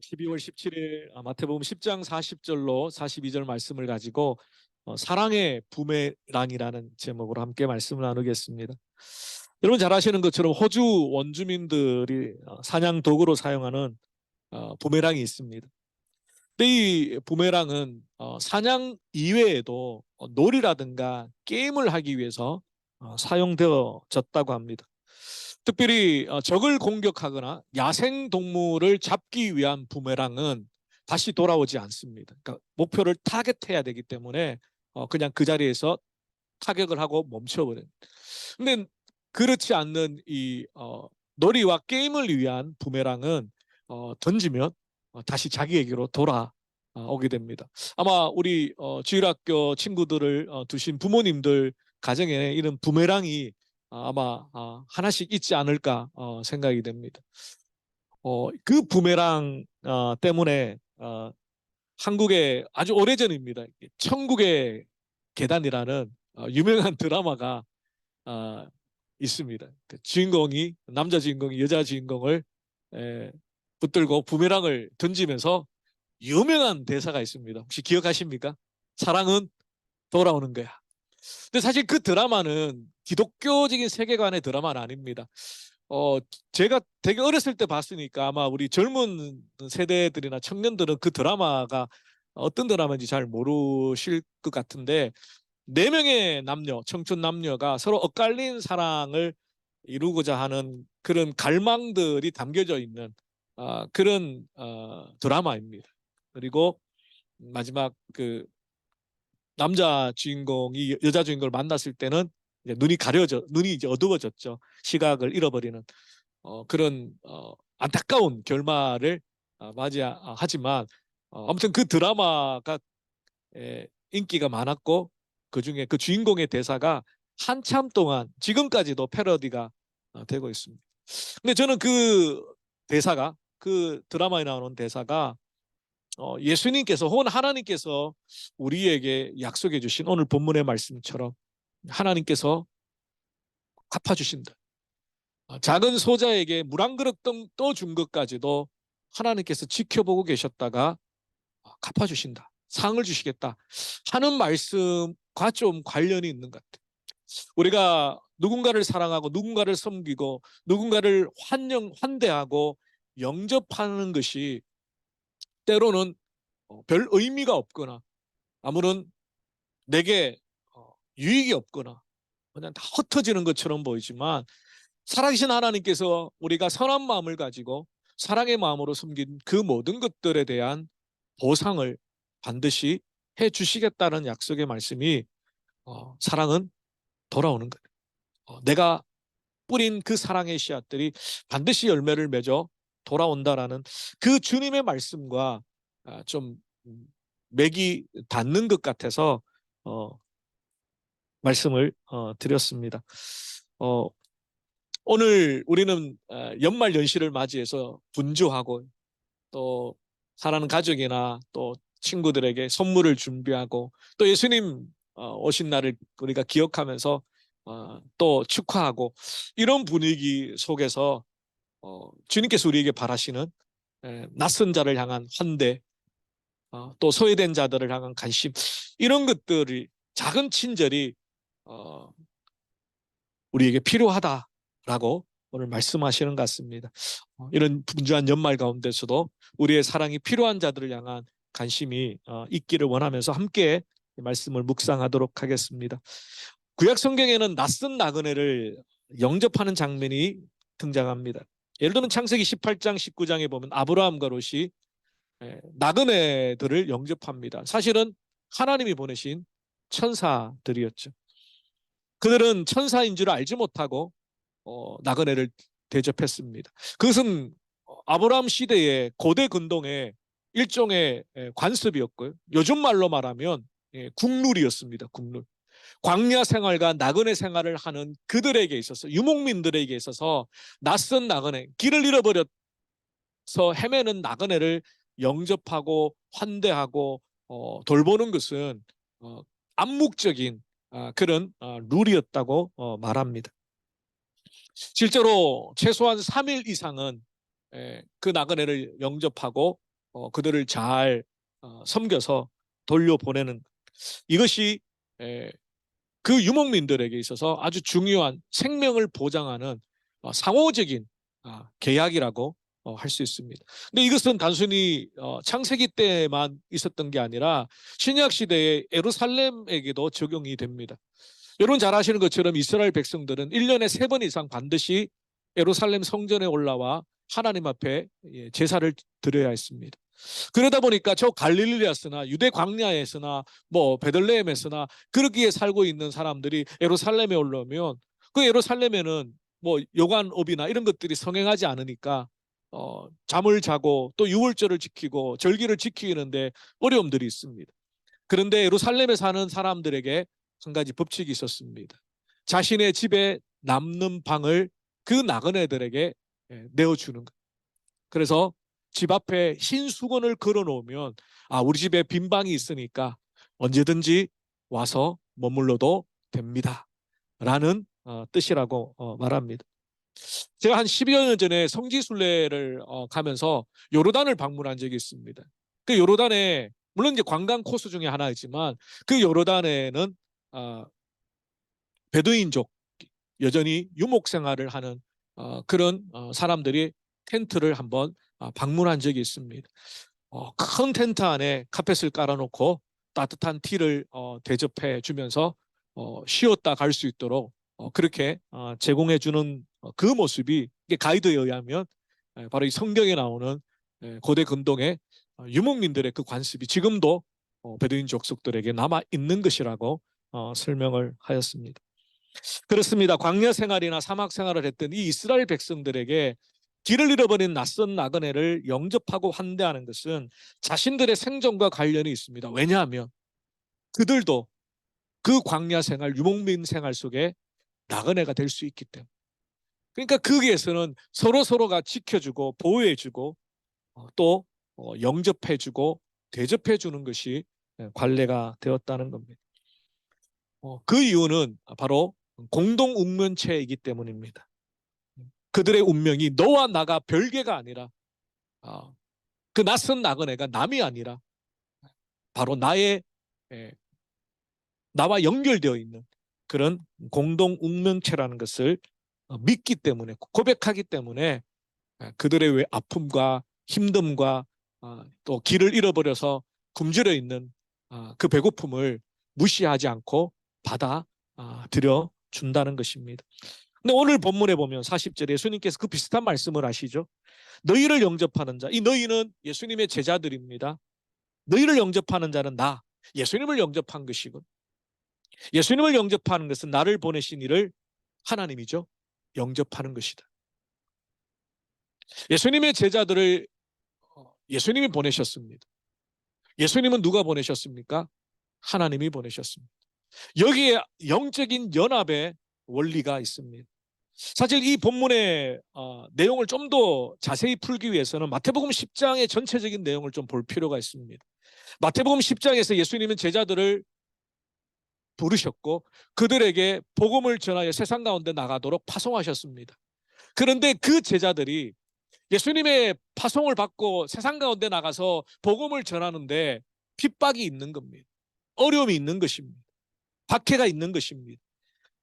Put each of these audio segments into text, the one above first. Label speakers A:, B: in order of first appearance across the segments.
A: 12월 17일 마태복음 10장 40절로 42절 말씀을 가지고 사랑의 부메랑이라는 제목으로 함께 말씀을 나누겠습니다. 여러분 잘 아시는 것처럼 호주 원주민들이 사냥 도구로 사용하는 부메랑이 있습니다. 근데 이 부메랑은 사냥 이외에도 놀이라든가 게임을 하기 위해서 사용되어졌다고 합니다. 특별히 적을 공격하거나 야생 동물을 잡기 위한 부메랑은 다시 돌아오지 않습니다. 그러니까 목표를 타겟해야 되기 때문에 그냥 그 자리에서 타격을 하고 멈춰버려요. 근데 그렇지 않는 이 놀이와 게임을 위한 부메랑은 던지면 다시 자기에게로 돌아오게 됩니다. 아마 우리 주일학교 친구들을 두신 부모님들 가정에 이런 부메랑이 아마 하나씩 있지 않을까 생각이 됩니다. 그 부메랑 때문에 한국에 아주 오래전입니다. 천국의 계단이라는 유명한 드라마가 있습니다. 그 주인공이 남자 주인공이 여자 주인공을 붙들고 부메랑을 던지면서 유명한 대사가 있습니다. 혹시 기억하십니까? 사랑은 돌아오는 거야. 근데 사실 그 드라마는 기독교적인 세계관의 드라마는 아닙니다. 제가 되게 어렸을 때 봤으니까 아마 우리 젊은 세대들이나 청년들은 그 드라마가 어떤 드라마인지 잘 모르실 것 같은데, 네 명의 남녀, 청춘 남녀가 서로 엇갈린 사랑을 이루고자 하는 그런 갈망들이 담겨져 있는 그런 드라마입니다. 그리고 마지막 그 남자 주인공이 여자 주인공을 만났을 때는 이제 눈이 이제 어두워졌죠. 시각을 잃어버리는 그런 안타까운 결말을 맞이하지만 아무튼 그 드라마가 인기가 많았고 그 중에 그 주인공의 대사가 한참 동안 지금까지도 패러디가 되고 있습니다. 근데 저는 그 대사가 그 드라마에 나오는 대사가 예수님께서 혹은 하나님께서 우리에게 약속해 주신 오늘 본문의 말씀처럼 하나님께서 갚아주신다. 작은 소자에게 물 한 그릇 떠준 것까지도 하나님께서 지켜보고 계셨다가 갚아주신다. 상을 주시겠다 하는 말씀과 좀 관련이 있는 것 같아요. 우리가 누군가를 사랑하고 누군가를 섬기고 누군가를 환대하고 영접하는 것이 때로는 별 의미가 없거나 아무런 내게 유익이 없거나 그냥 다 흩어지는 것처럼 보이지만, 살아계신 하나님께서 우리가 선한 마음을 가지고 사랑의 마음으로 섬긴 그 모든 것들에 대한 보상을 반드시 해 주시겠다는 약속의 말씀이 사랑은 돌아오는 거예요. 내가 뿌린 그 사랑의 씨앗들이 반드시 열매를 맺어 돌아온다라는 그 주님의 말씀과 좀 맥이 닿는 것 같아서 말씀을 드렸습니다. 오늘 우리는 연말 연시를 맞이해서 분주하고 또 사랑하는 가족이나 또 친구들에게 선물을 준비하고 또 예수님 오신 날을 우리가 기억하면서 또 축하하고 이런 분위기 속에서 주님께서 우리에게 바라시는 낯선 자를 향한 환대, 또 소외된 자들을 향한 관심, 이런 것들이 작은 친절이 우리에게 필요하다라고 오늘 말씀하시는 것 같습니다. 이런 분주한 연말 가운데서도 우리의 사랑이 필요한 자들을 향한 관심이 있기를 원하면서 함께 말씀을 묵상하도록 하겠습니다. 구약 성경에는 낯선 나그네를 영접하는 장면이 등장합니다. 예를 들면 창세기 18장 19장에 보면 아브라함과 롯이 나그네들을 영접합니다. 사실은 하나님이 보내신 천사들이었죠. 그들은 천사인 줄 알지 못하고 나그네를 대접했습니다. 그것은 아브라함 시대의 고대 근동의 일종의 관습이었고요. 요즘 말로 말하면 국룰이었습니다. 국룰. 광야 생활과 나그네 생활을 하는 그들에게 있어서, 유목민들에게 있어서 낯선 나그네, 길을 잃어버려서 헤매는 나그네를 영접하고 환대하고 돌보는 것은 암묵적인 그런 룰이었다고 말합니다. 실제로 최소한 3일 이상은 그 나그네를 영접하고 그들을 잘 섬겨서 돌려보내는 이것이 그 유목민들에게 있어서 아주 중요한 생명을 보장하는 상호적인 계약이라고 할 수 있습니다. 근데 이것은 단순히 창세기 때만 있었던 게 아니라 신약 시대의 예루살렘에게도 적용이 됩니다. 여러분 잘 아시는 것처럼 이스라엘 백성들은 1년에 3번 이상 반드시 예루살렘 성전에 올라와 하나님 앞에 제사를 드려야 했습니다. 그러다 보니까 저 갈릴리아스나 유대 광야에서나 뭐 베들레헴에서나 그러기에 살고 있는 사람들이 예루살렘에 올라오면 그 예루살렘에는 뭐 여관업이나 이런 것들이 성행하지 않으니까 잠을 자고 또 유월절을 지키고 절기를 지키는데 어려움들이 있습니다. 그런데 예루살렘에 사는 사람들에게 한 가지 법칙이 있었습니다. 자신의 집에 남는 방을 그 나그네들에게 내어주는 것. 그래서 집 앞에 흰 수건을 걸어 놓으면 우리 집에 빈 방이 있으니까 언제든지 와서 머물러도 됩니다. 라는 뜻이라고 말합니다. 제가 한 10여 년 전에 성지순례를 가면서 요르단을 방문한 적이 있습니다. 그 요르단에 물론 이제 관광 코스 중에 하나이지만 그 요르단에는 베두인족 여전히 유목 생활을 하는 그런 사람들이 텐트를 한번 방문한 적이 있습니다. 큰 텐트 안에 카펫을 깔아놓고 따뜻한 티를 대접해 주면서 쉬었다 갈 수 있도록 그렇게 제공해 주는 그 모습이 가이드에 의하면 바로 이 성경에 나오는 고대 근동의 유목민들의 그 관습이 지금도 베두인 족속들에게 남아 있는 것이라고 설명을 하였습니다. 그렇습니다. 광야 생활이나 사막 생활을 했던 이 이스라엘 백성들에게 길을 잃어버린 낯선 나그네를 영접하고 환대하는 것은 자신들의 생존과 관련이 있습니다. 왜냐하면 그들도 그 광야 생활, 유목민 생활 속에 나그네가 될 수 있기 때문에. 그러니까 거기에서는 서로가 지켜주고 보호해주고 또 영접해주고 대접해주는 것이 관례가 되었다는 겁니다. 그 이유는 바로 공동 운명체이기 때문입니다. 그들의 운명이 너와 나가 별개가 아니라 그 낯선 나그네가 남이 아니라 바로 나와 연결되어 있는 그런 공동 운명체라는 것을 믿기 때문에 고백하기 때문에 그들의 아픔과 힘듦과 또 길을 잃어버려서 굶주려 있는 그 배고픔을 무시하지 않고 받아들여 준다는 것입니다. 근데 오늘 본문에 보면 40절에 예수님께서 그 비슷한 말씀을 하시죠. 너희를 영접하는 자, 이 너희는 예수님의 제자들입니다. 너희를 영접하는 자는 나, 예수님을 영접한 것이고 예수님을 영접하는 것은 나를 보내신 이를 하나님이죠. 영접하는 것이다. 예수님의 제자들을 예수님이 보내셨습니다. 예수님은 누가 보내셨습니까? 하나님이 보내셨습니다. 여기에 영적인 연합의 원리가 있습니다. 사실 이 본문의 내용을 좀 더 자세히 풀기 위해서는 마태복음 10장의 전체적인 내용을 좀 볼 필요가 있습니다. 마태복음 10장에서 예수님은 제자들을 부르셨고 그들에게 복음을 전하여 세상 가운데 나가도록 파송하셨습니다. 그런데 그 제자들이 예수님의 파송을 받고 세상 가운데 나가서 복음을 전하는데 핍박이 있는 겁니다. 어려움이 있는 것입니다. 박해가 있는 것입니다.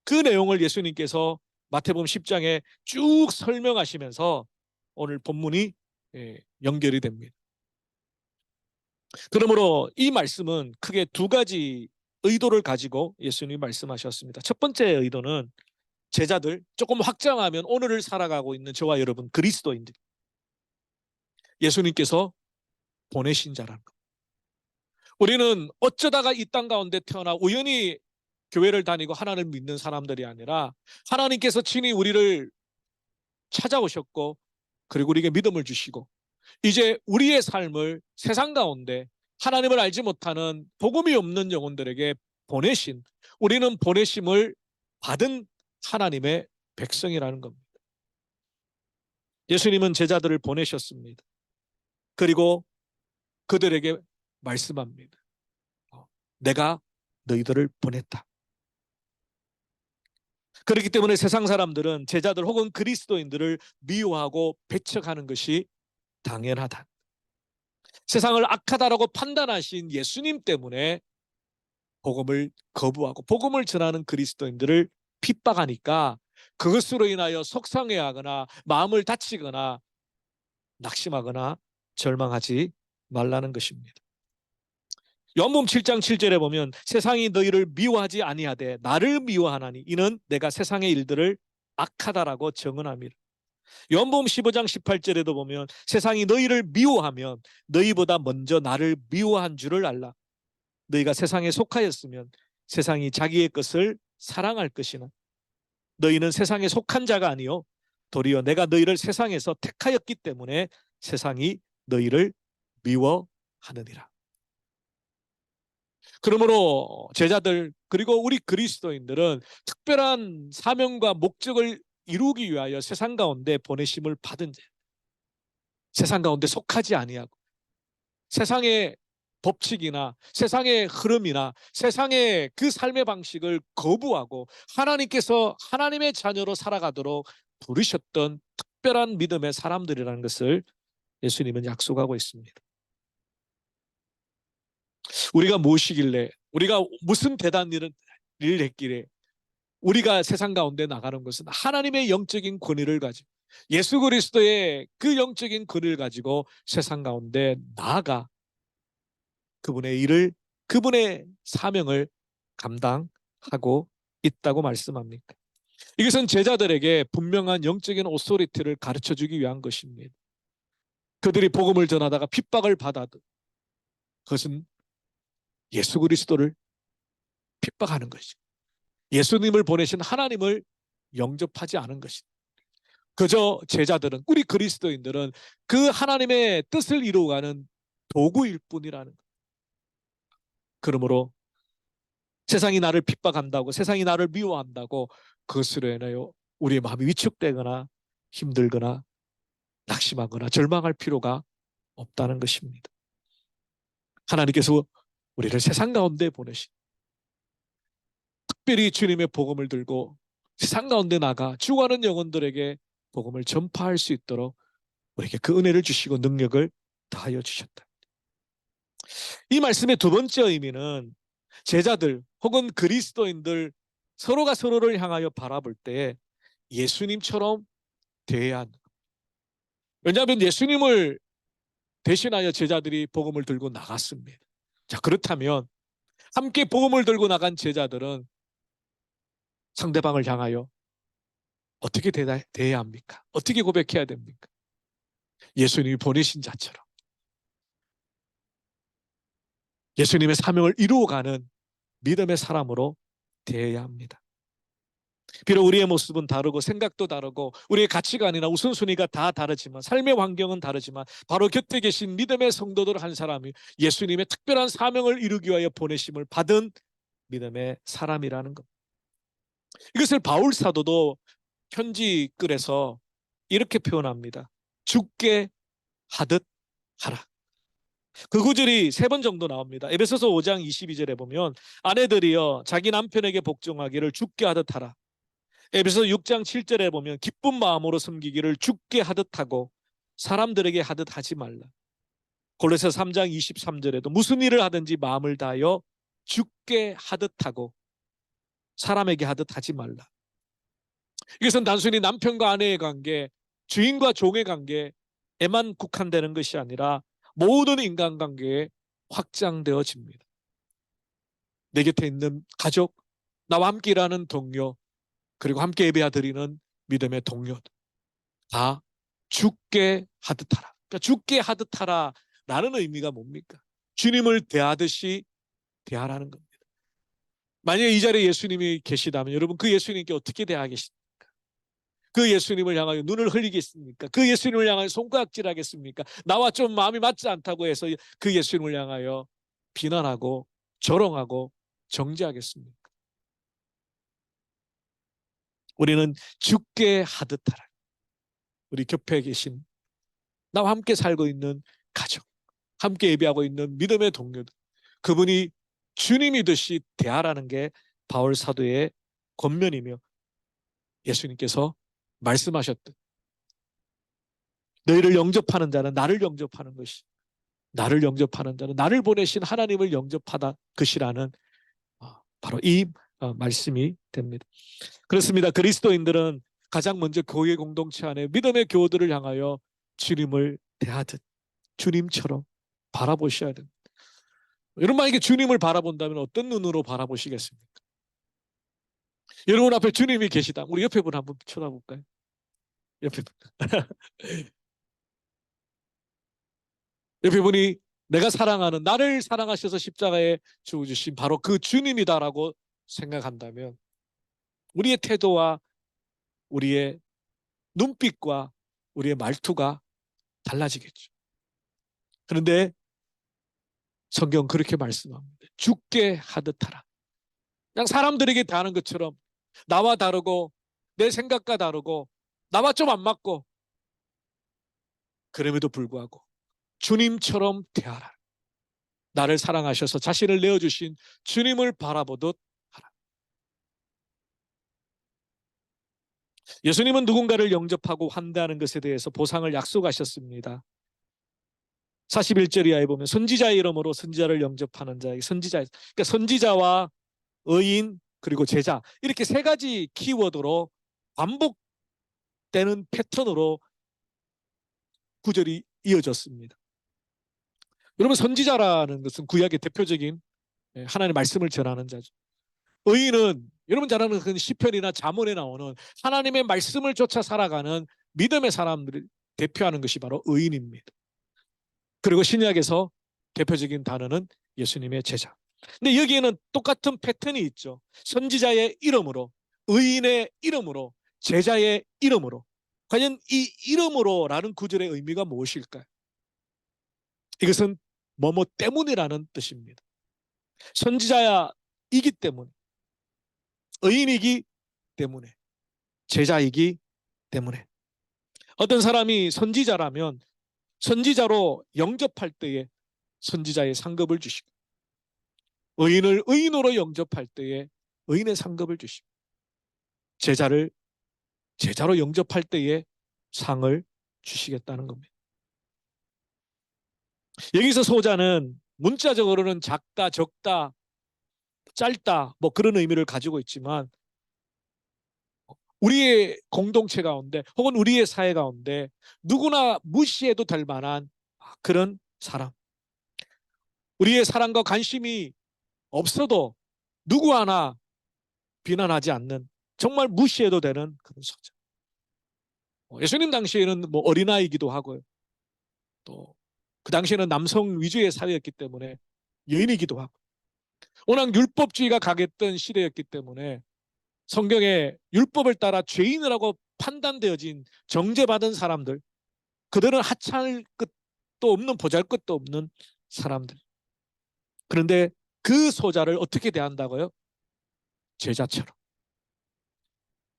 A: 그 내용을 예수님께서 마태복음 10장에 쭉 설명하시면서 오늘 본문이 연결이 됩니다. 그러므로 이 말씀은 크게 두 가지 의도를 가지고 예수님이 말씀하셨습니다. 첫 번째 의도는 제자들, 조금 확장하면 오늘을 살아가고 있는 저와 여러분 그리스도인들, 예수님께서 보내신 자라는 것. 우리는 어쩌다가 이 땅 가운데 태어나 우연히 교회를 다니고 하나님을 믿는 사람들이 아니라 하나님께서 친히 우리를 찾아오셨고 그리고 우리에게 믿음을 주시고 이제 우리의 삶을 세상 가운데 하나님을 알지 못하는 복음이 없는 영혼들에게 보내신, 우리는 보내심을 받은 하나님의 백성이라는 겁니다. 예수님은 제자들을 보내셨습니다. 그리고 그들에게 말씀합니다. 내가 너희들을 보냈다. 그렇기 때문에 세상 사람들은 제자들 혹은 그리스도인들을 미워하고 배척하는 것이 당연하다. 세상을 악하다라고 판단하신 예수님 때문에 복음을 거부하고 복음을 전하는 그리스도인들을 핍박하니까 그것으로 인하여 속상해하거나 마음을 다치거나 낙심하거나 절망하지 말라는 것입니다. 요한복음 7장 7절에 보면 세상이 너희를 미워하지 아니하되 나를 미워하나니 이는 내가 세상의 일들을 악하다라고 증언함이라. 요한복음 15장 18절에도 보면 세상이 너희를 미워하면 너희보다 먼저 나를 미워한 줄을 알라. 너희가 세상에 속하였으면 세상이 자기의 것을 사랑할 것이나 너희는 세상에 속한 자가 아니요 도리어 내가 너희를 세상에서 택하였기 때문에 세상이 너희를 미워하느니라. 그러므로 제자들 그리고 우리 그리스도인들은 특별한 사명과 목적을 이루기 위하여 세상 가운데 보내심을 받은 자, 세상 가운데 속하지 아니하고 세상의 법칙이나 세상의 흐름이나 세상의 그 삶의 방식을 거부하고 하나님께서 하나님의 자녀로 살아가도록 부르셨던 특별한 믿음의 사람들이라는 것을 예수님은 약속하고 있습니다. 우리가 무엇이길래 우리가 무슨 대단한 일을 했길래 우리가 세상 가운데 나가는 것은 하나님의 영적인 권위를 가지고 예수 그리스도의 그 영적인 권위를 가지고 세상 가운데 나아가 그분의 일을 그분의 사명을 감당하고 있다고 말씀합니까? 이것은 제자들에게 분명한 영적인 오소리티를 가르쳐주기 위한 것입니다. 그들이 복음을 전하다가 핍박을 받아도 그것은 예수 그리스도를 핍박하는 것이죠. 예수님을 보내신 하나님을 영접하지 않은 것이죠. 그저 제자들은 우리 그리스도인들은 그 하나님의 뜻을 이루어가는 도구일 뿐이라는 것. 그러므로 세상이 나를 핍박한다고 세상이 나를 미워한다고 그것으로 인하여 우리의 마음이 위축되거나 힘들거나 낙심하거나 절망할 필요가 없다는 것입니다. 하나님께서 우리를 세상 가운데 보내신 특별히 주님의 복음을 들고 세상 가운데 나가 죽어가는 영혼들에게 복음을 전파할 수 있도록 우리에게 그 은혜를 주시고 능력을 다하여 주셨다. 이 말씀의 두 번째 의미는 제자들 혹은 그리스도인들 서로가 서로를 향하여 바라볼 때 예수님처럼 대해야 한다. 왜냐하면 예수님을 대신하여 제자들이 복음을 들고 나갔습니다. 자, 그렇다면 함께 복음을 들고 나간 제자들은 상대방을 향하여 어떻게 대해야 합니까? 어떻게 고백해야 됩니까? 예수님이 보내신 자처럼 예수님의 사명을 이루어가는 믿음의 사람으로 대해야 합니다. 비록 우리의 모습은 다르고 생각도 다르고 우리의 가치관이나 우선순위가 다 다르지만 삶의 환경은 다르지만 바로 곁에 계신 믿음의 성도들 한 사람이 예수님의 특별한 사명을 이루기 위하여 보내심을 받은 믿음의 사람이라는 것. 이것을 바울 사도도 편지 글에서 이렇게 표현합니다. 죽게 하듯 하라. 그 구절이 세 번 정도 나옵니다. 에베소서 5장 22절에 보면 아내들이여 자기 남편에게 복종하기를 죽게 하듯 하라. 에베소서 6장 7절에 보면 기쁜 마음으로 섬기기를 죽게 하듯 하고 사람들에게 하듯 하지 말라. 골로새 3장 23절에도 무슨 일을 하든지 마음을 다하여 죽게 하듯 하고 사람에게 하듯 하지 말라. 이것은 단순히 남편과 아내의 관계, 주인과 종의 관계에만 국한되는 것이 아니라 모든 인간관계에 확장되어집니다. 내 곁에 있는 가족, 나와 함께 일하는 동료, 그리고 함께 예배드리는 믿음의 동료 다 죽게 하듯 하라. 그러니까 죽게 하듯 하라라는 의미가 뭡니까? 주님을 대하듯이 대하라는 겁니다. 만약에 이 자리에 예수님이 계시다면 여러분 그 예수님께 어떻게 대하겠습니까? 그 예수님을 향하여 눈을 흘리겠습니까? 그 예수님을 향하여 손가락질하겠습니까? 나와 좀 마음이 맞지 않다고 해서 그 예수님을 향하여 비난하고 조롱하고 정죄하겠습니까? 우리는 죽게 하듯 하라. 우리 곁에 계신 나와 함께 살고 있는 가족, 함께 예배하고 있는 믿음의 동료들, 그분이 주님이듯이 대하라는 게 바울 사도의 권면이며 예수님께서 말씀하셨듯 너희를 영접하는 자는 나를 영접하는 것이 나를 영접하는 자는 나를 보내신 하나님을 영접하다 것이라는 바로 이 말씀이 됩니다. 그렇습니다. 그리스도인들은 가장 먼저 교회 공동체 안에 믿음의 교우들을 향하여 주님을 대하듯 주님처럼 바라보셔야 됩니다. 여러분, 만약에 주님을 바라본다면 어떤 눈으로 바라보시겠습니까? 여러분 앞에 주님이 계시다. 우리 옆에 분 한번 쳐다볼까요? 옆에 분. 옆에 분이 내가 사랑하는, 나를 사랑하셔서 십자가에 죽어주신 바로 그 주님이다라고 생각한다면 우리의 태도와 우리의 눈빛과 우리의 말투가 달라지겠죠. 그런데 성경 그렇게 말씀합니다. 죽게 하듯 하라. 그냥 사람들에게 대하는 것처럼 나와 다르고 내 생각과 다르고 나와 좀 안 맞고 그럼에도 불구하고 주님처럼 대하라. 나를 사랑하셔서 자신을 내어주신 주님을 바라보듯 하라. 예수님은 누군가를 영접하고 환대하는 것에 대해서 보상을 약속하셨습니다. 41절 이하에 보면 선지자의 이름으로 선지자를 영접하는 자에게 그러니까 선지자와 의인 그리고 제자, 이렇게 세 가지 키워드로 반복되는 패턴으로 구절이 이어졌습니다. 여러분, 선지자라는 것은 구약의 대표적인 하나님의 말씀을 전하는 자죠. 의인은 여러분 잘 아는 그 시편이나 잠언에 나오는 하나님의 말씀을 쫓아 살아가는 믿음의 사람들을 대표하는 것이 바로 의인입니다. 그리고 신약에서 대표적인 단어는 예수님의 제자. 근데 여기에는 똑같은 패턴이 있죠. 선지자의 이름으로, 의인의 이름으로, 제자의 이름으로. 과연 이 이름으로라는 구절의 의미가 무엇일까요? 이것은 뭐뭐 때문이라는 뜻입니다. 선지자이기 때문에, 의인이기 때문에, 제자이기 때문에. 어떤 사람이 선지자라면 선지자로 영접할 때에 선지자의 상급을 주시고, 의인을 의인으로 영접할 때에 의인의 상급을 주시고, 제자를 제자로 영접할 때에 상을 주시겠다는 겁니다. 여기서 소자는 문자적으로는 작다, 적다, 짧다 뭐 그런 의미를 가지고 있지만 우리의 공동체 가운데 혹은 우리의 사회 가운데 누구나 무시해도 될 만한 그런 사람, 우리의 사랑과 관심이 없어도 누구 하나 비난하지 않는 정말 무시해도 되는 그런 소자. 예수님 당시에는 뭐 어린아이이기도 하고요. 또 그 당시에는 남성 위주의 사회였기 때문에 여인이기도 하고, 워낙 율법주의가 강했던 시대였기 때문에 성경의 율법을 따라 죄인이라고 판단되어진 정죄받은 사람들, 그들은 하찮을 것도 없는 보잘것도 없는 사람들. 그런데 그 소자를 어떻게 대한다고요? 제자처럼.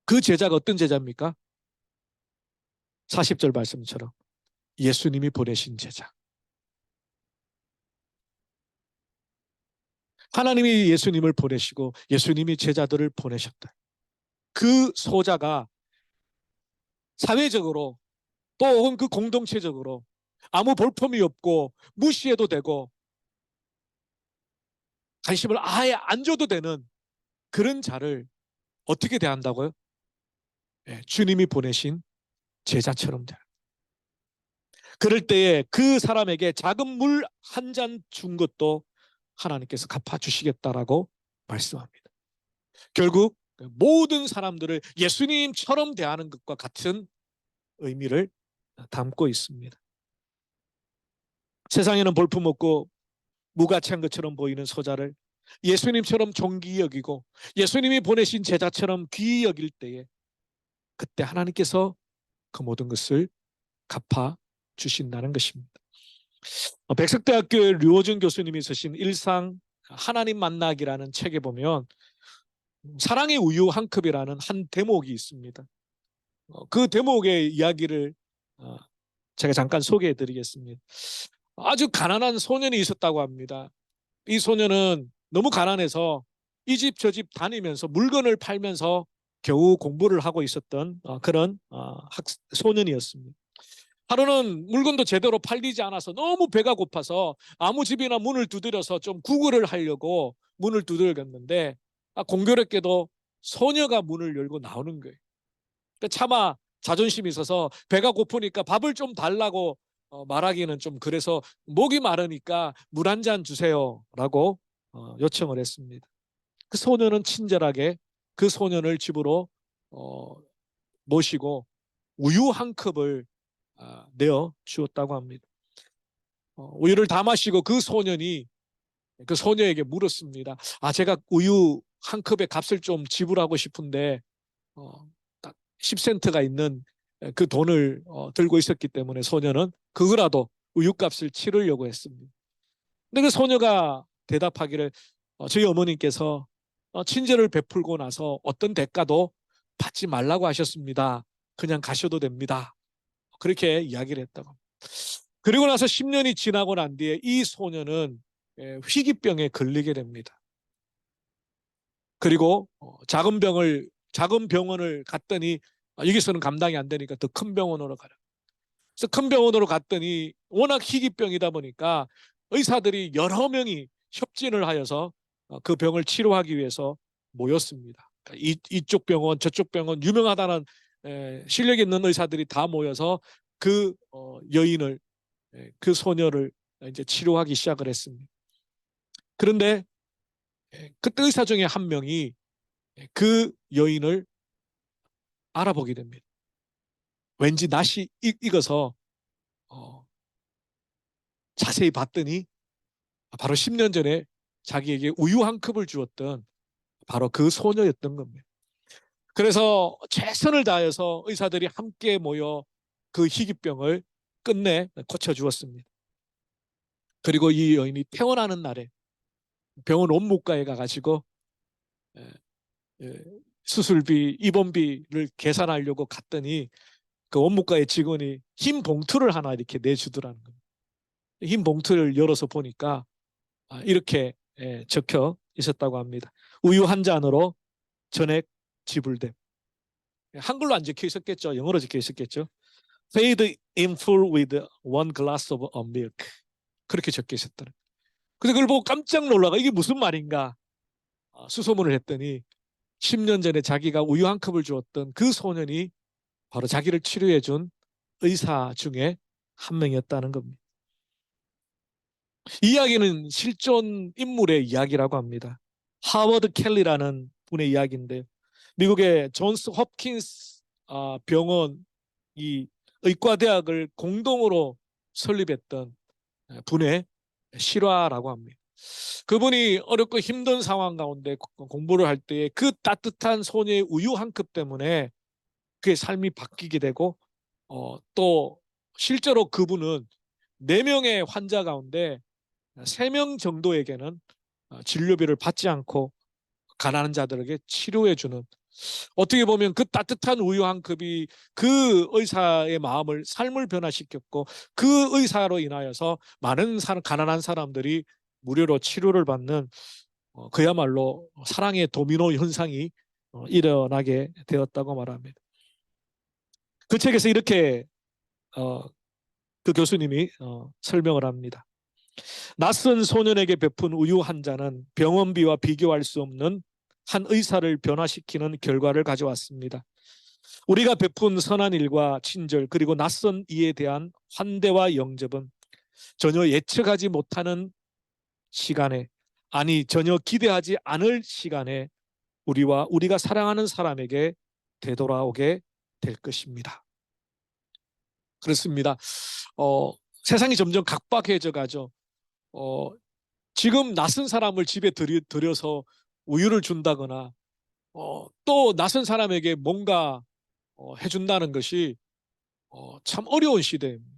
A: 그 제자가 어떤 제자입니까? 40절 말씀처럼 예수님이 보내신 제자. 하나님이 예수님을 보내시고 예수님이 제자들을 보내셨다. 그 소자가 사회적으로 또 혹은 그 공동체적으로 아무 볼품이 없고 무시해도 되고 관심을 아예 안 줘도 되는 그런 자를 어떻게 대한다고요? 주님이 보내신 제자처럼 대한다. 그럴 때에 그 사람에게 작은 물 한 잔 준 것도 하나님께서 갚아주시겠다라고 말씀합니다. 결국 모든 사람들을 예수님처럼 대하는 것과 같은 의미를 담고 있습니다. 세상에는 볼품없고 무가치한 것처럼 보이는 소자를 예수님처럼 존귀히 여기고 예수님이 보내신 제자처럼 귀히 여길 때에 그때 하나님께서 그 모든 것을 갚아주신다는 것입니다. 백석대학교의 류호준 교수님이 쓰신 일상 하나님 만나기라는 책에 보면 사랑의 우유 한 컵이라는 한 대목이 있습니다. 그 대목의 이야기를 제가 잠깐 소개해 드리겠습니다. 아주 가난한 소년이 있었다고 합니다. 이 소년은 너무 가난해서 이 집 저 집 다니면서 물건을 팔면서 겨우 공부를 하고 있었던 그런 소년이었습니다. 하루는 물건도 제대로 팔리지 않아서 너무 배가 고파서 아무 집이나 문을 두드려서 좀 구걸을 하려고 문을 두드렸는데 공교롭게도 소녀가 문을 열고 나오는 거예요. 그러니까 차마 자존심이 있어서 배가 고프니까 밥을 좀 달라고 말하기는 좀 그래서 목이 마르니까 물 한 잔 주세요라고 요청을 했습니다. 그 소녀는 친절하게 그 소년을 집으로 어, 모시고 우유 한 컵을 내어 주었다고 합니다. 우유를 다 마시고 그 소년이 그 소녀에게 물었습니다. 제가 우유 한 컵의 값을 좀 지불하고 싶은데 딱 10센트가 있는 그 돈을 들고 있었기 때문에 소녀는 그거라도 우유값을 치르려고 했습니다. 근데 그 소녀가 대답하기를 저희 어머님께서 친절을 베풀고 나서 어떤 대가도 받지 말라고 하셨습니다. 그냥 가셔도 됩니다. 그렇게 이야기를 했다고 합니다. 그리고 나서 10년이 지나고 난 뒤에 이 소녀는 희귀병에 걸리게 됩니다. 그리고 작은 병원을 갔더니 여기서는 감당이 안 되니까 더 큰 병원으로 가라. 그래서 큰 병원으로 갔더니 워낙 희귀병이다 보니까 의사들이 여러 명이 협진을 하여서 그 병을 치료하기 위해서 모였습니다. 그러니까 이쪽 병원, 저쪽 병원, 유명하다는 실력 있는 의사들이 다 모여서 그 여인을, 그 소녀를 이제 치료하기 시작을 했습니다. 그런데 그때 의사 중에 한 명이 그 여인을 알아보게 됩니다. 왠지 낯이 익어서 자세히 봤더니 바로 10년 전에 자기에게 우유 한 컵을 주었던 바로 그 소녀였던 겁니다. 그래서 최선을 다해서 의사들이 함께 모여 그 희귀병을 끝내 고쳐주었습니다. 그리고 이 여인이 퇴원하는 날에 병원 원무과에 가가지고 수술비, 입원비를 계산하려고 갔더니 그 원무과의 직원이 흰 봉투를 하나 이렇게 내주더라는 겁니다. 흰 봉투를 열어서 보니까 이렇게 적혀 있었다고 합니다. 우유 한 잔으로 전액 지불됨. 한글로 안 적혀 있었겠죠. 영어로 적혀 있었겠죠. Paid in full with one glass of milk. 그렇게 적혀 있었더라. 그래서 그걸 보고 깜짝 놀라가 이게 무슨 말인가 수소문을 했더니 10년 전에 자기가 우유 한 컵을 주었던 그 소년이 바로 자기를 치료해 준 의사 중에 한 명이었다는 겁니다. 이 이야기는 실존 인물의 이야기라고 합니다. 하워드 켈리라는 분의 이야기인데 미국의 존스 홉킨스 병원 이 의과대학을 공동으로 설립했던 분의 실화라고 합니다. 그분이 어렵고 힘든 상황 가운데 공부를 할 때 그 따뜻한 소녀의 우유 한 컵 때문에 그의 삶이 바뀌게 되고 또 실제로 그분은 4명의 환자 가운데 3명 정도에게는 진료비를 받지 않고 가난한 자들에게 치료해주는 어떻게 보면 그 따뜻한 우유 한 컵이 그 의사의 마음을 삶을 변화시켰고 그 의사로 인하여서 많은 가난한 사람들이 무료로 치료를 받는 그야말로 사랑의 도미노 현상이 일어나게 되었다고 말합니다. 그 책에서 이렇게 그 교수님이 설명을 합니다. 낯선 소년에게 베푼 우유 한 잔은 병원비와 비교할 수 없는 한 의사를 변화시키는 결과를 가져왔습니다. 우리가 베푼 선한 일과 친절 그리고 낯선 이에 대한 환대와 영접은 전혀 예측하지 못하는 시간에 아니 전혀 기대하지 않을 시간에 우리가 사랑하는 사람에게 되돌아오게 될 것입니다. 그렇습니다. 세상이 점점 각박해져 가죠. 지금 낯선 사람을 집에 들여서 우유를 준다거나 또 낯선 사람에게 뭔가 해준다는 것이 참 어려운 시대입니다.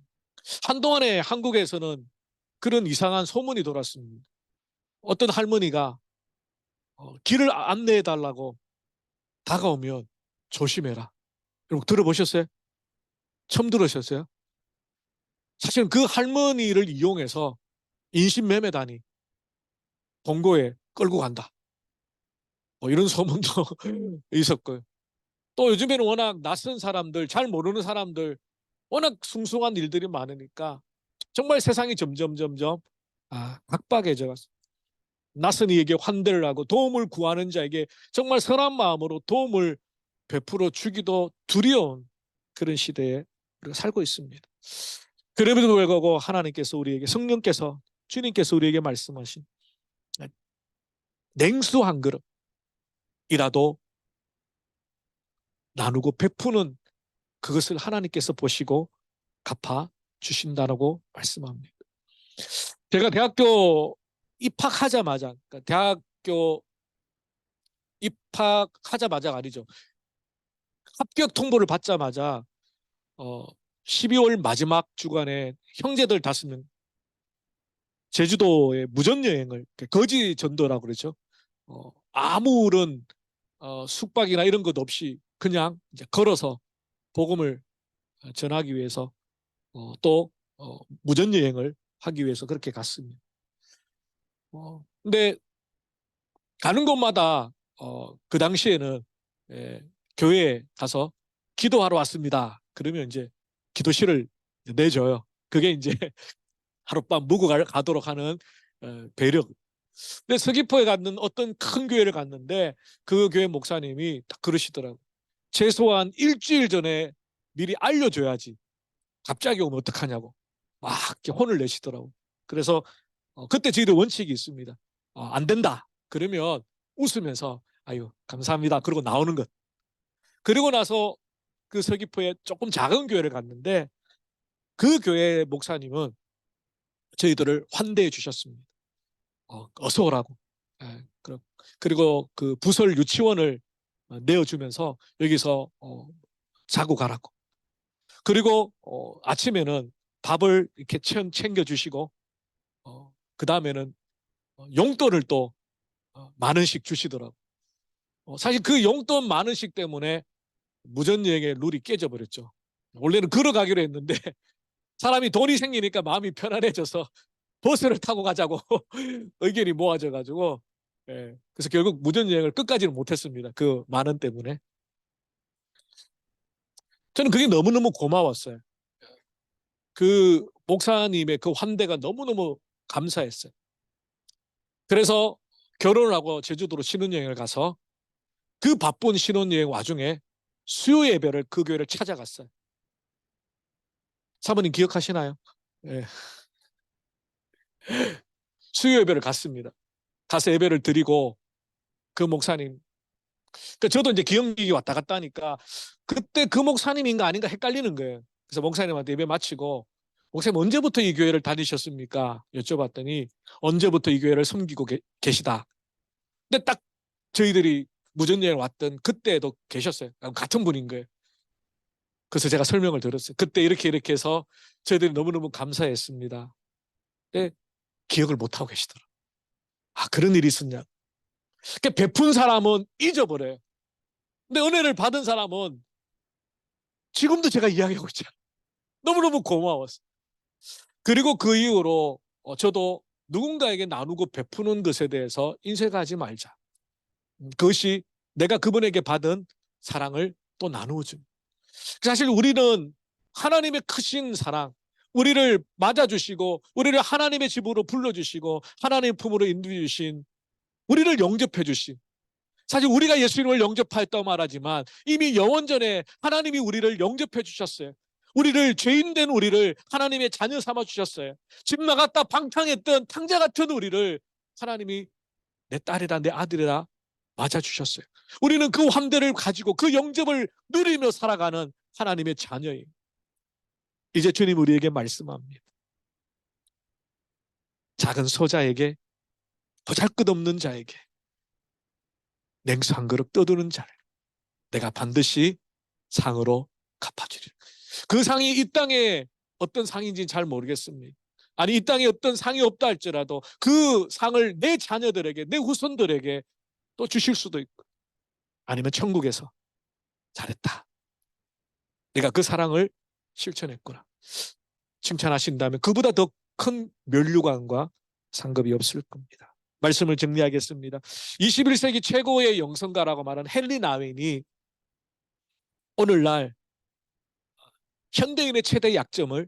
A: 한동안에 한국에서는 그런 이상한 소문이 돌았습니다. 어떤 할머니가 길을 안내해 달라고 다가오면 조심해라. 여러분 들어보셨어요? 처음 들으셨어요? 사실은 그 할머니를 이용해서 인신매매단이 본고에 끌고 간다. 이런 소문도 있었고요. 또 요즘에는 워낙 낯선 사람들, 잘 모르는 사람들 워낙 숭숭한 일들이 많으니까 정말 세상이 점점 각박해져 갔습니다. 낯선 이에게 환대를 하고 도움을 구하는 자에게 정말 선한 마음으로 도움을 베풀어 주기도 두려운 그런 시대에 우리가 살고 있습니다. 그럼에도 불구하고 하나님께서 우리에게, 성령께서, 주님께서 우리에게 말씀하신 냉수 한 그릇이라도 나누고 베푸는 그것을 하나님께서 보시고 갚아 주신다고 말씀합니다. 제가 대학교 입학하자마자, 그러니까 대학교 입학하자마자가 아니죠. 합격 통보를 받자마자 12월 마지막 주간에 형제들 5명 제주도에 무전여행을, 거지 전도라고 그러죠. 아무런 숙박이나 이런 것 없이 그냥 이제 걸어서 복음을 전하기 위해서 또 무전여행을 하기 위해서 그렇게 갔습니다. 근데 가는 곳마다 그 당시에는 교회에 가서 기도하러 왔습니다. 그러면 이제 기도실을 내줘요. 그게 이제 하룻밤 묵고 가도록 하는 배려. 근데 서귀포에 갔는 어떤 큰 교회를 갔는데 그 교회 목사님이 딱 그러시더라고요. 최소한 일주일 전에 미리 알려줘야지. 갑자기 오면 어떡하냐고. 막 이렇게 혼을 내시더라고요. 그래서 그때 저희들 원칙이 있습니다. 안 된다. 그러면 웃으면서 아유 감사합니다. 그러고 나오는 것. 그리고 나서 그 서귀포에 조금 작은 교회를 갔는데 그 교회 목사님은 저희들을 환대해 주셨습니다. 어서 오라고. 예, 그리고 그 부설 유치원을 내어주면서 여기서 자고 가라고. 그리고 아침에는 밥을 이렇게 챙겨주시고 그 다음에는 용돈을 또 만 원씩 주시더라고. 사실 그 용돈 만 원씩 때문에 무전여행의 룰이 깨져버렸죠. 원래는 걸어가기로 했는데 사람이 돈이 생기니까 마음이 편안해져서 버스를 타고 가자고 의견이 모아져가지고 그래서 결국 무전여행을 끝까지는 못했습니다. 그 만 원 때문에. 저는 그게 너무너무 고마웠어요. 그 목사님의 그 환대가 너무너무 감사했어요. 그래서 결혼을 하고 제주도로 신혼여행을 가서 그 바쁜 신혼여행 와중에 수요 예배를 그 교회를 찾아갔어요. 사모님 기억하시나요? 네. 수요 예배를 갔습니다. 가서 예배를 드리고 그 목사님, 그러니까 저도 이제 기억력이 왔다 갔다 하니까 그때 그 목사님인가 아닌가 헷갈리는 거예요. 그래서 목사님한테 예배 마치고 목사님 언제부터 이 교회를 다니셨습니까? 여쭤봤더니 언제부터 이 교회를 섬기고 계시다. 근데 딱 저희들이 무전여행 왔던 그때도 계셨어요. 같은 분인 거예요. 그래서 제가 설명을 들었어요. 그때 이렇게 해서 저희들이 너무너무 감사했습니다. 근데 기억을 못하고 계시더라고요. 아, 그런 일이 있었냐. 그러니까 베푼 사람은 잊어버려요. 근데 은혜를 받은 사람은 지금도 제가 이야기하고 있잖아요. 너무너무 고마웠어요. 그리고 그 이후로 저도 누군가에게 나누고 베푸는 것에 대해서 인색하지 말자. 그것이 내가 그분에게 받은 사랑을 또 나누어 줍니다. 사실 우리는 하나님의 크신 사랑, 우리를 맞아주시고 우리를 하나님의 집으로 불러주시고 하나님의 품으로 인도해 주신, 우리를 영접해 주신, 사실 우리가 예수님을 영접하였다고 말하지만 이미 영원전에 하나님이 우리를 영접해 주셨어요. 우리를, 죄인된 우리를 하나님의 자녀 삼아 주셨어요. 집 나갔다 방탕했던 탕자 같은 우리를 하나님이 내 딸이다 내 아들이다 맞아 주셨어요. 우리는 그 환대를 가지고 그 영접을 누리며 살아가는 하나님의 자녀예요. 이제 주님 우리에게 말씀합니다. 작은 소자에게, 보잘것없는 자에게, 냉수 한 그릇 떠드는 자를 내가 반드시 상으로 갚아주리라. 그 상이 이 땅에 어떤 상인지는 잘 모르겠습니다. 아니 이 땅에 어떤 상이 없다 할지라도 그 상을 내 자녀들에게, 내 후손들에게 또 주실 수도 있고, 아니면 천국에서 잘했다, 내가 그 사랑을 실천했구나 칭찬하신다면 그보다 더 큰 면류관과 상급이 없을 겁니다. 말씀을 정리하겠습니다. 21세기 최고의 영성가라고 말하는 헨리 나윈이 오늘날 현대인의 최대 약점을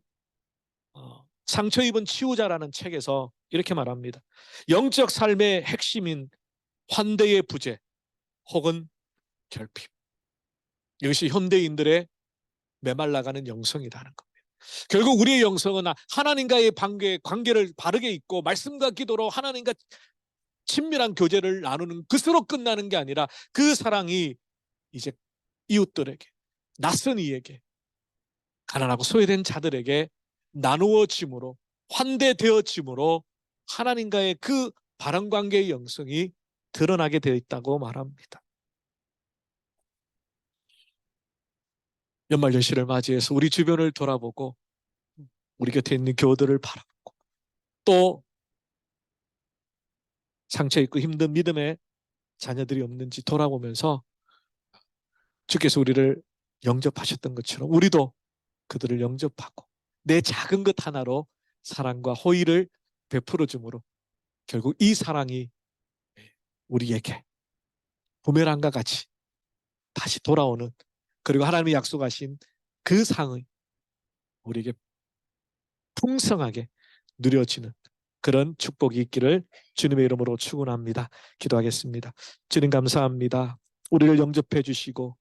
A: 상처 입은 치유자라는 책에서 이렇게 말합니다. 영적 삶의 핵심인 환대의 부재 혹은 결핍. 이것이 현대인들의 메말라가는 영성이라는 겁니다. 결국 우리의 영성은 하나님과의 관계를 바르게 잇고 말씀과 기도로 하나님과 친밀한 교제를 나누는 것으로 끝나는 게 아니라 그 사랑이 이제 이웃들에게, 낯선 이에게, 가난하고 소외된 자들에게 나누어짐으로, 환대되어짐으로 하나님과의 그 바른 관계의 영성이 드러나게 되어 있다고 말합니다. 연말연시를 맞이해서 우리 주변을 돌아보고 우리 곁에 있는 교우들을 바라보고 또 상처 있고 힘든 믿음의 자녀들이 없는지 돌아보면서 주께서 우리를 영접하셨던 것처럼 우리도 그들을 영접하고 내 작은 것 하나로 사랑과 호의를 베풀어 줌으로 결국 이 사랑이 우리에게 부메랑과 같이 다시 돌아오는, 그리고 하나님이 약속하신 그 상을 우리에게 풍성하게 누려지는 그런 축복이 있기를 주님의 이름으로 축원합니다. 기도하겠습니다. 주님 감사합니다. 우리를 영접해 주시고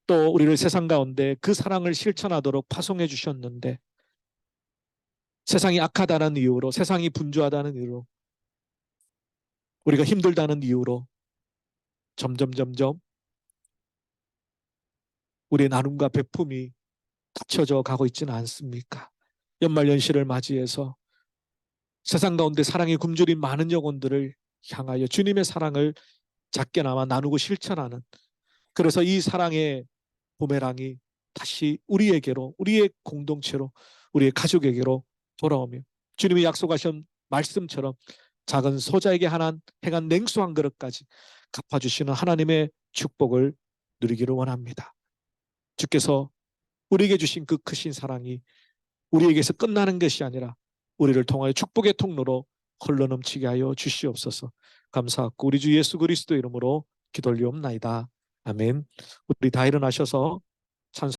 A: 또 우리를 세상 가운데 그 사랑을 실천하도록 파송해 주셨는데 세상이 악하다는 이유로, 세상이 분주하다는 이유로, 우리가 힘들다는 이유로 점점 우리의 나눔과 베품이 닫혀져 가고 있지는 않습니까? 연말연시를 맞이해서 세상 가운데 사랑이 굶주린 많은 영혼들을 향하여 주님의 사랑을 작게나마 나누고 실천하는, 그래서 이 사랑의 부메랑이 다시 우리에게로, 우리의 공동체로, 우리의 가족에게로 돌아오며 주님이 약속하신 말씀처럼 작은 소자에게 행한 냉수 한 그릇까지 갚아주시는 하나님의 축복을 누리기를 원합니다. 주께서 우리에게 주신 그 크신 사랑이 우리에게서 끝나는 것이 아니라 우리를 통하여 축복의 통로로 흘러넘치게 하여 주시옵소서. 감사하고 우리 주 예수 그리스도 이름으로 기도 올리옵나이다. 아멘. 우리 다 일어나셔서 찬송